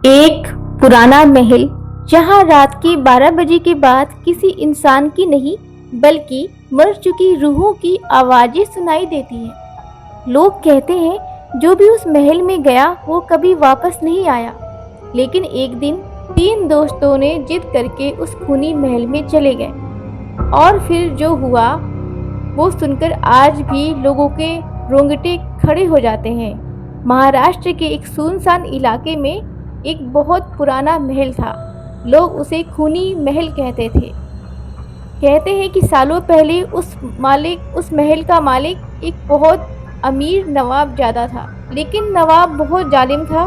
एक पुराना महल जहां रात के 12 बजे के बाद किसी इंसान की नहीं बल्कि मर चुकी रूहों की आवाजें सुनाई देती हैं। लोग कहते हैं जो भी उस महल में गया वो कभी वापस नहीं आया। लेकिन एक दिन तीन दोस्तों ने जिद करके उस खूनी महल में चले गए और फिर जो हुआ वो सुनकर आज भी लोगों के रोंगटे खड़े हो जाते हैं। महाराष्ट्र के एक सुनसान इलाके में एक बहुत पुराना महल था। लोग उसे खूनी महल कहते थे। कहते हैं कि सालों पहले उस महल का मालिक एक बहुत अमीर नवाबजादा था। लेकिन नवाब बहुत जालिम था।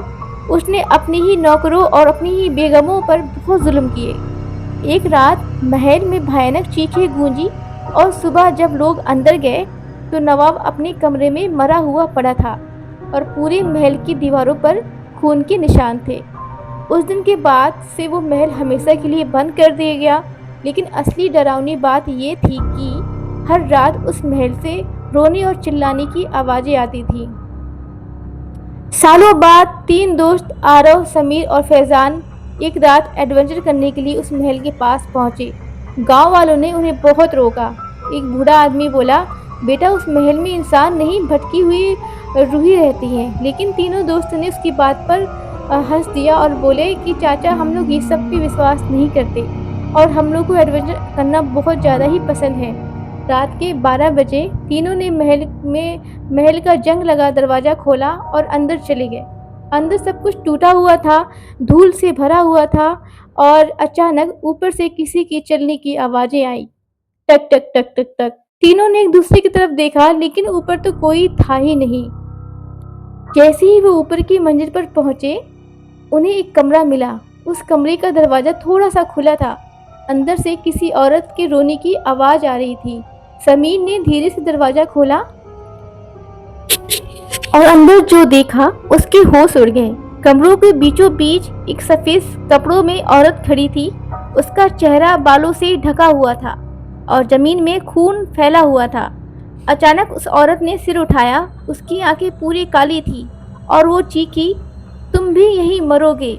उसने अपने ही नौकरों और अपनी ही बेगमों पर बहुत जुल्म किए। एक रात महल में भयानक चीखें गूंजी और सुबह जब लोग अंदर गए तो नवाब अपने कमरे में मरा हुआ पड़ा था और पूरे महल की दीवारों पर खून के निशान थे। उस दिन के बाद से वो महल हमेशा के लिए बंद कर दिया गया। लेकिन असली डरावनी बात ये थी कि हर रात उस महल से रोने और चिल्लाने की आवाज़ें आती थीं। सालों बाद तीन दोस्त आरव, समीर और फैज़ान एक रात एडवेंचर करने के लिए उस महल के पास पहुंचे। गांव वालों ने उन्हें बहुत रोका। एक बूढ़ा आदमी बोला, बेटा उस महल में इंसान नहीं भटकी हुई रूहें रहती हैं। लेकिन तीनों दोस्तों ने उसकी बात पर हंस दिया और बोले कि चाचा हम लोग इस सब पे विश्वास नहीं करते और हम लोग को एडवेंचर करना बहुत ज़्यादा ही पसंद है। रात के 12 बजे तीनों ने महल का जंग लगा दरवाज़ा खोला और अंदर चले गए। अंदर सब कुछ टूटा हुआ था, धूल से भरा हुआ था और अचानक ऊपर से किसी की चलने की आवाज़ें आई। टक टक टक टक टक। तीनों ने एक दूसरे की तरफ देखा लेकिन ऊपर तो कोई था ही नहीं। जैसे ही वो ऊपर की मंजिल पर पहुंचे उन्हें एक कमरा मिला। उस कमरे का दरवाज़ा थोड़ा सा खुला था। अंदर से किसी औरत के रोने की आवाज़ आ रही थी। समीर ने धीरे से दरवाज़ा खोला और अंदर जो देखा उसके होश उड़ गए। कमरों के बीचों बीच एक सफ़ेद कपड़ों में औरत खड़ी थी। उसका चेहरा बालों से ढका हुआ था और ज़मीन में खून फैला हुआ था। अचानक उस औरत ने सिर उठाया। उसकी आंखें पूरी काली थी और वो चीखी, तुम भी यहीं मरोगे।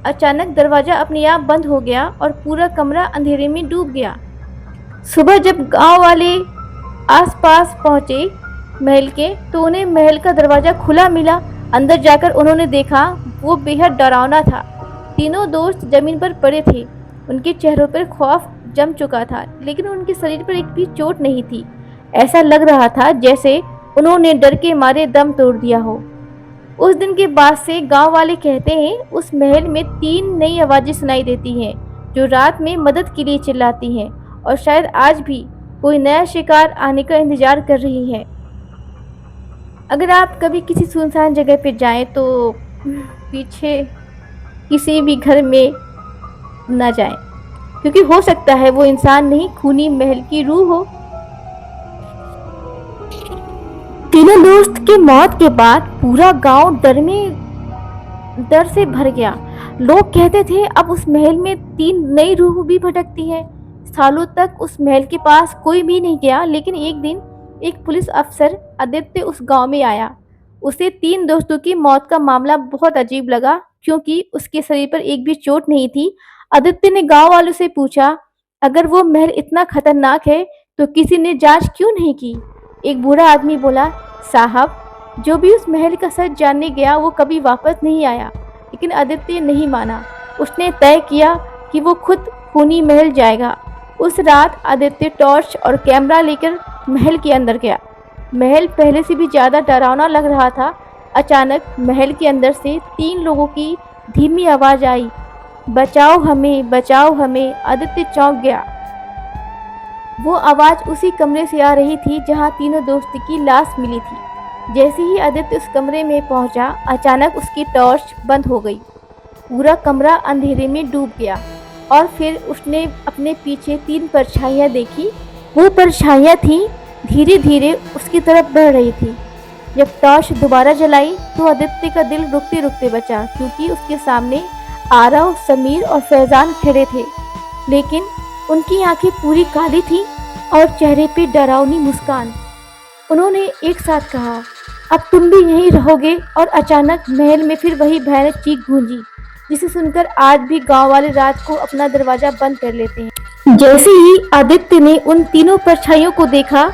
अचानक दरवाज़ा अपने आप बंद हो गया और पूरा कमरा अंधेरे में डूब गया। सुबह जब गांव वाले आसपास पहुंचे महल के तो उन्हें महल का दरवाज़ा खुला मिला। अंदर जाकर उन्होंने देखा वो बेहद डरावना था। तीनों दोस्त ज़मीन पर पड़े थे। उनके चेहरों पर खौफ जम चुका था लेकिन उनके शरीर पर एक भी चोट नहीं थी। ऐसा लग रहा था जैसे उन्होंने डर के मारे दम तोड़ दिया हो। उस दिन के बाद से गांव वाले कहते हैं उस महल में 3 नई आवाज़ें सुनाई देती हैं जो रात में मदद के लिए चिल्लाती हैं और शायद आज भी कोई नया शिकार आने का इंतज़ार कर रही है। अगर आप कभी किसी सुनसान जगह पर जाएं तो पीछे किसी भी घर में ना जाएं क्योंकि हो सकता है वो इंसान नहीं खूनी महल की रूह हो। तीनों दोस्त की मौत के बाद पूरा गांव डर से भर गया। लोग कहते थे अब उस महल में 3 नई रूह भी भटकती है। सालों तक उस महल के पास कोई भी नहीं गया लेकिन एक दिन एक पुलिस अफसर आदित्य उस गांव में आया। उसे 3 दोस्तों की मौत का मामला बहुत अजीब लगा क्योंकि उसके शरीर पर एक भी चोट नहीं थी। आदित्य ने गांव वालों से पूछा, अगर वो महल इतना खतरनाक है तो किसी ने जांच क्यों नहीं की? एक बूढ़ा आदमी बोला, साहब जो भी उस महल का सच जानने गया वो कभी वापस नहीं आया। लेकिन आदित्य नहीं माना। उसने तय किया कि वो खुद खूनी महल जाएगा। उस रात आदित्य टॉर्च और कैमरा लेकर महल के अंदर गया। महल पहले से भी ज़्यादा डरावना लग रहा था। अचानक महल के अंदर से 3 लोगों की धीमी आवाज़ आई, बचाओ हमें, बचाओ हमें। आदित्य चौंक गया। वो आवाज़ उसी कमरे से आ रही थी जहां तीनों दोस्त की लाश मिली थी। जैसे ही आदित्य उस कमरे में पहुंचा अचानक उसकी टॉर्च बंद हो गई। पूरा कमरा अंधेरे में डूब गया और फिर उसने अपने पीछे 3 परछाइयाँ देखी। वो परछाइयाँ थीं धीरे धीरे उसकी तरफ बढ़ रही थी। जब टॉर्च दोबारा जलाई तो आदित्य का दिल रुकते रुकते बचा क्योंकि उसके सामने आरव, समीर और फैज़ान खड़े थे। लेकिन उनकी आंखें पूरी काली थीं और चेहरे पे डरावनी मुस्कान। उन्होंने एक साथ कहा, अब तुम भी यहीं रहोगे। और अचानक महल में फिर वही भयानक चीख गूंजी, जिसे सुनकर आज भी गांव वाले रात को अपना दरवाजा बंद कर लेते हैं। जैसे ही आदित्य ने उन तीनों परछाइयों को देखा,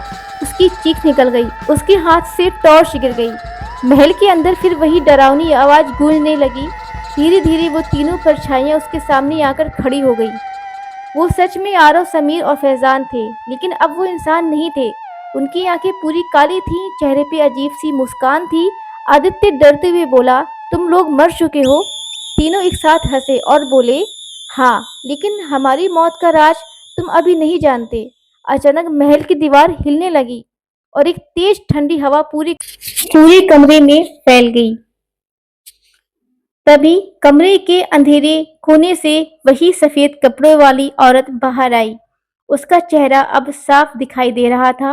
उसकी चीख निकल गई, उसके हाथ से टॉर्च गिर गई। महल के अंदर फिर वही डरावनी आवाज गूंजने लगी। धीरे धीरे वो तीनों परछाइयां उसके सामने आकर खड़ी हो गई। वो सच में आरव, समीर और फैजान थे, लेकिन अब वो इंसान नहीं थे। उनकी आंखें पूरी काली थीं, चेहरे पे अजीब सी मुस्कान थी। आदित्य डरते हुए बोला, तुम लोग मर चुके हो? तीनों एक साथ हंसे और बोले, हाँ, लेकिन हमारी मौत का राज तुम अभी नहीं जानते। अचानक महल की दीवार हिलने लगी और एक तेज ठंडी हवा पूरे पूरे कमरे में फैल गई। तभी कमरे के अंधेरे कोने से वही सफेद कपड़ों वाली औरत बाहर आई। उसका चेहरा अब साफ दिखाई दे रहा था।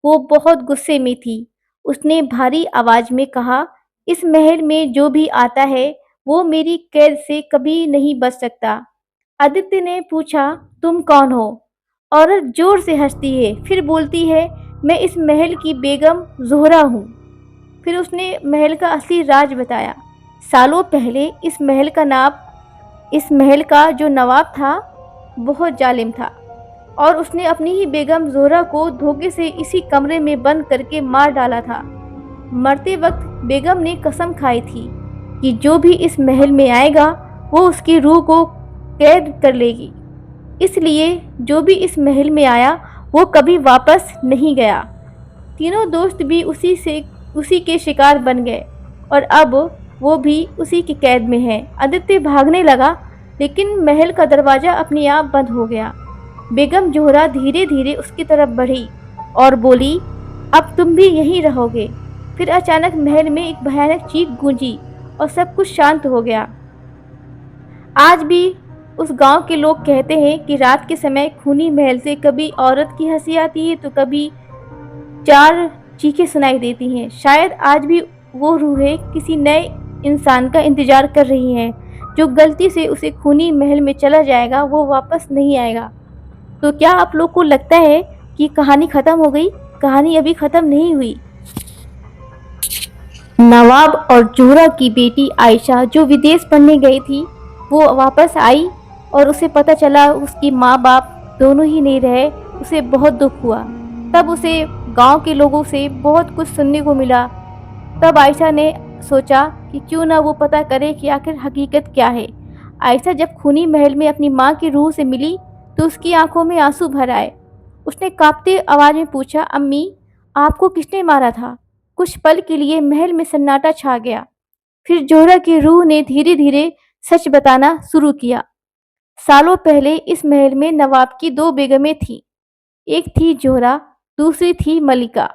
वो बहुत गुस्से में थी। उसने भारी आवाज में कहा, इस महल में जो भी आता है वो मेरी कैद से कभी नहीं बच सकता। आदित्य ने पूछा, तुम कौन हो? औरत जोर से हंसती है, फिर बोलती है, मैं इस महल की बेगम ज़ोहरा हूँ। फिर उसने महल का असली राज बताया। सालों पहले इस महल का जो नवाब था बहुत जालिम था और उसने अपनी ही बेगम ज़ोहरा को धोखे से इसी कमरे में बंद करके मार डाला था। मरते वक्त बेगम ने कसम खाई थी कि जो भी इस महल में आएगा वो उसकी रूह को कैद कर लेगी। इसलिए जो भी इस महल में आया वो कभी वापस नहीं गया। तीनों दोस्त भी उसी के शिकार बन गए और अब वो भी उसी की कैद में है। आदित्य भागने लगा, लेकिन महल का दरवाजा अपने आप बंद हो गया। बेगम ज़ोहरा धीरे धीरे उसकी तरफ बढ़ी और बोली, अब तुम भी यहीं रहोगे। फिर अचानक महल में एक भयानक चीख गूंजी और सब कुछ शांत हो गया। आज भी उस गांव के लोग कहते हैं कि रात के समय खूनी महल से कभी औरत की हंसी आती है तो कभी चार चीखें सुनाई देती हैं। शायद आज भी वो रूहें किसी नए इंसान का इंतजार कर रही हैं, जो गलती से उसे खूनी महल में चला जाएगा, वो वापस नहीं आएगा। तो क्या आप लोग को लगता है कि कहानी खत्म हो गई? कहानी अभी खत्म नहीं हुई। नवाब और ज़ोहरा की बेटी आयशा जो विदेश पढ़ने गई थी, वो वापस आई और उसे पता चला उसकी माँ बाप दोनों ही नहीं रहे। उसे बहुत दुख हुआ। तब उसे गांव के लोगों से बहुत कुछ सुनने को मिला। तब आयशा ने सोचा कि क्यों ना वो पता करे कि आखिर हकीकत क्या है। आयशा जब खूनी महल में अपनी माँ की रूह से मिली तो उसकी आंखों में आंसू भर आए। उसने कांपते आवाज में पूछा, अम्मी, आपको किसने मारा था? कुछ पल के लिए महल में सन्नाटा छा गया। फिर ज़ोहरा की रूह ने धीरे धीरे सच बताना शुरू किया। सालों पहले इस महल में नवाब की दो बेगमें थीं। एक थी ज़ोहरा, दूसरी थी मलिका।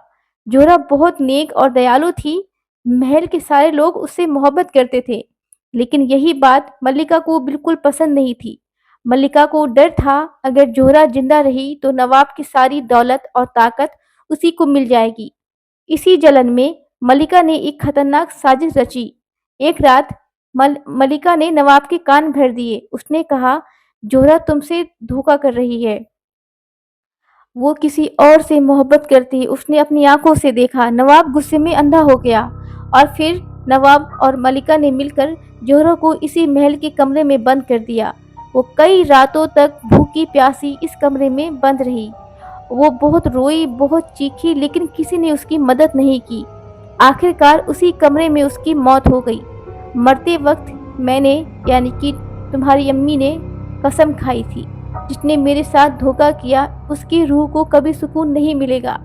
ज़ोहरा बहुत नेक और दयालु थी। महल के सारे लोग उससे मोहब्बत करते थे, लेकिन यही बात मल्लिका को बिल्कुल पसंद नहीं थी। मल्लिका को डर था, अगर ज़ोहरा जिंदा रही तो नवाब की सारी दौलत और ताकत उसी को मिल जाएगी। इसी जलन में मल्लिका ने एक खतरनाक साजिश रची। एक रात मल्लिका ने नवाब के कान भर दिए। उसने कहा, ज़ोहरा तुमसे धोखा कर रही है, वो किसी और से मोहब्बत करती है। उसने अपनी आंखों से देखा। नवाब गुस्से में अंधा हो गया और फिर नवाब और मलिका ने मिलकर ज़ोहरा को इसी महल के कमरे में बंद कर दिया। वो कई रातों तक भूखी प्यासी इस कमरे में बंद रही। वो बहुत रोई, बहुत चीखी, लेकिन किसी ने उसकी मदद नहीं की। आखिरकार उसी कमरे में उसकी मौत हो गई। मरते वक्त मैंने, यानी कि तुम्हारी अम्मी ने कसम खाई थी, जिसने मेरे साथ धोखा किया उसकी रूह को कभी सुकून नहीं मिलेगा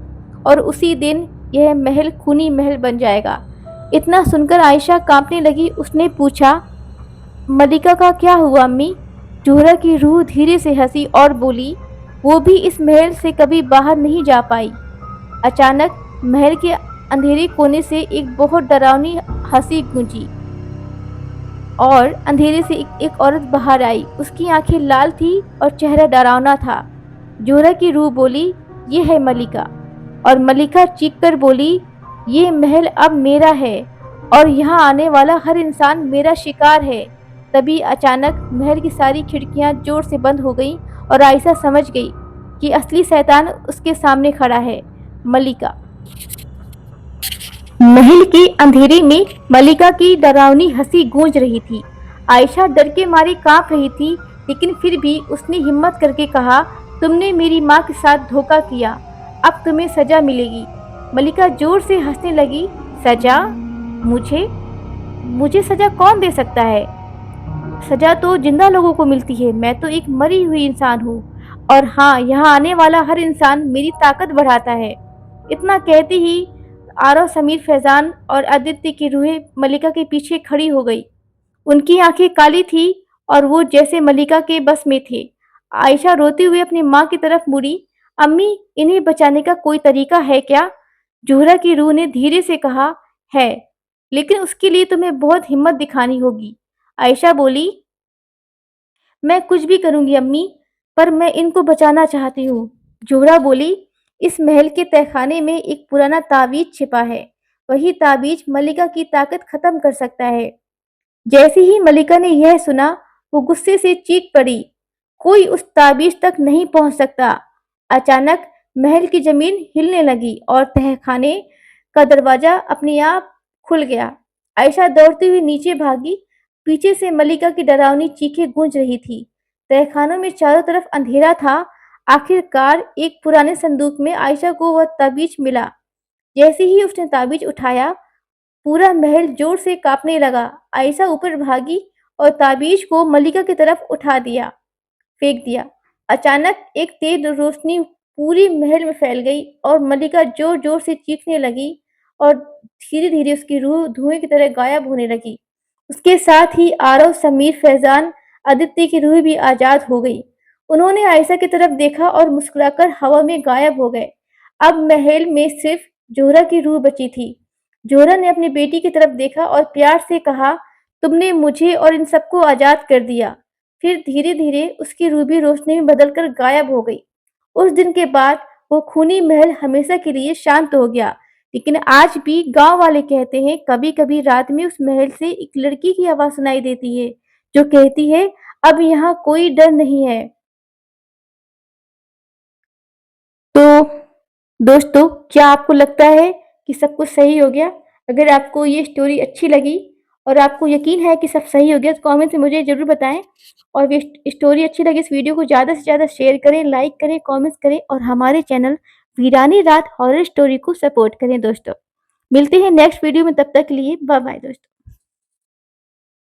और उसी दिन यह महल खूनी महल बन जाएगा। इतना सुनकर आयशा कांपने लगी। उसने पूछा, मलिका का क्या हुआ अम्मी? ज़ोहरा की रूह धीरे से हंसी और बोली, वो भी इस महल से कभी बाहर नहीं जा पाई। अचानक महल के अंधेरे कोने से एक बहुत डरावनी हंसी गूंजी और अंधेरे से एक औरत बाहर आई। उसकी आंखें लाल थी और चेहरा डरावना था। ज़ोहरा की रूह बोली, ये है मलिका। और मलिका चीखकर बोली, ये महल अब मेरा है और यहाँ आने वाला हर इंसान मेरा शिकार है। तभी अचानक महल की सारी खिड़कियाँ जोर से बंद हो गईं और आयशा समझ गई कि असली शैतान उसके सामने खड़ा है, मलिका। महल के अंधेरे में मलिका की डरावनी हंसी गूंज रही थी। आयशा डर के मारे कांप रही थी, लेकिन फिर भी उसने हिम्मत करके कहा, तुमने मेरी माँ के साथ धोखा किया, अब तुम्हें सजा मिलेगी। मलिका जोर से हंसने लगी। सजा? मुझे? मुझे सजा कौन दे सकता है? सजा तो जिंदा लोगों को मिलती है, मैं तो एक मरी हुई इंसान हूँ। और हाँ, यहाँ आने वाला हर इंसान मेरी ताकत बढ़ाता है। इतना कहते ही आरव, समीर, फैजान और आदित्य की रूहें मलिका के पीछे खड़ी हो गई। उनकी आंखें काली थी और वो जैसे मलिका के बस में थे। आयशा रोते हुए अपनी माँ की तरफ मुड़ी। अम्मी, इन्हें बचाने का कोई तरीका है क्या? जोहरा की रूह ने धीरे से कहा, है, लेकिन उसके लिए तुम्हें बहुत हिम्मत दिखानी होगी। आयशा बोली, मैं कुछ भी करूंगी अम्मी, पर मैं इनको बचाना चाहती हूँ। जोहरा बोली, इस महल के तहखाने में एक पुराना ताबीज छिपा है। वही ताबीज मलिका की ताकत खत्म कर सकता है। जैसे ही मलिका ने यह सुना, वो गुस्से से चीख पड़ी, कोई उस ताबीज तक नहीं पहुंच सकता। अचानक महल की जमीन हिलने लगी और तहखाने का दरवाजा अपने आप खुल गया। आयशा दौड़ती हुई नीचे भागी। पीछे से मलिका की डरावनी चीखें गूंज रही थी। तहखानों में चारों तरफ अंधेरा था। आखिरकार एक पुराने संदूक में आयशा को वह ताबीज मिला। जैसे ही उसने ताबीज उठाया, पूरा महल जोर से कांपने लगा। आयशा ऊपर भागी और ताबीज को मलिका की तरफ उठा दिया, फेंक दिया। अचानक एक तेज रोशनी पूरी महल में फैल गई और मलिका जोर जोर से चीखने लगी और धीरे धीरे उसकी रूह धुएं की तरह गायब होने लगी। उसके साथ ही आरव, समीर, फैजान, आदित्य की रूह भी आजाद हो गई। उन्होंने आयशा की तरफ देखा और मुस्कुराकर हवा में गायब हो गए। अब महल में सिर्फ जोहरा की रूह बची थी। जोहरा ने अपनी बेटी की तरफ देखा और प्यार से कहा, तुमने मुझे और इन सबको आजाद कर दिया। फिर धीरे-धीरे उसकी रूह भी रोशनी में बदलकर गायब हो गई। उस दिन के बाद वो खूनी महल हमेशा के लिए शांत हो गया। लेकिन आज भी गांव वाले कहते हैं, कभी-कभी रात में उस महल से एक लड़की की आवाज सुनाई देती है, जो कहती है, अब यहाँ कोई डर नहीं है। तो दोस्तों, क्या आपको लगता है कि सब कुछ सही हो गया? अगर आपको ये स्टोरी अच्छी लगी और आपको यकीन है कि सब सही हो गया, तो कमेंट में मुझे ज़रूर बताएँ। और ये स्टोरी अच्छी लगी, इस वीडियो को ज़्यादा से ज़्यादा शेयर करें, लाइक करें, कमेंट्स करें और हमारे चैनल वीरानी रात हॉरर स्टोरी को सपोर्ट करें दोस्तों। मिलते हैं नेक्स्ट वीडियो में, तब तक के लिए बाय बाय दोस्तों।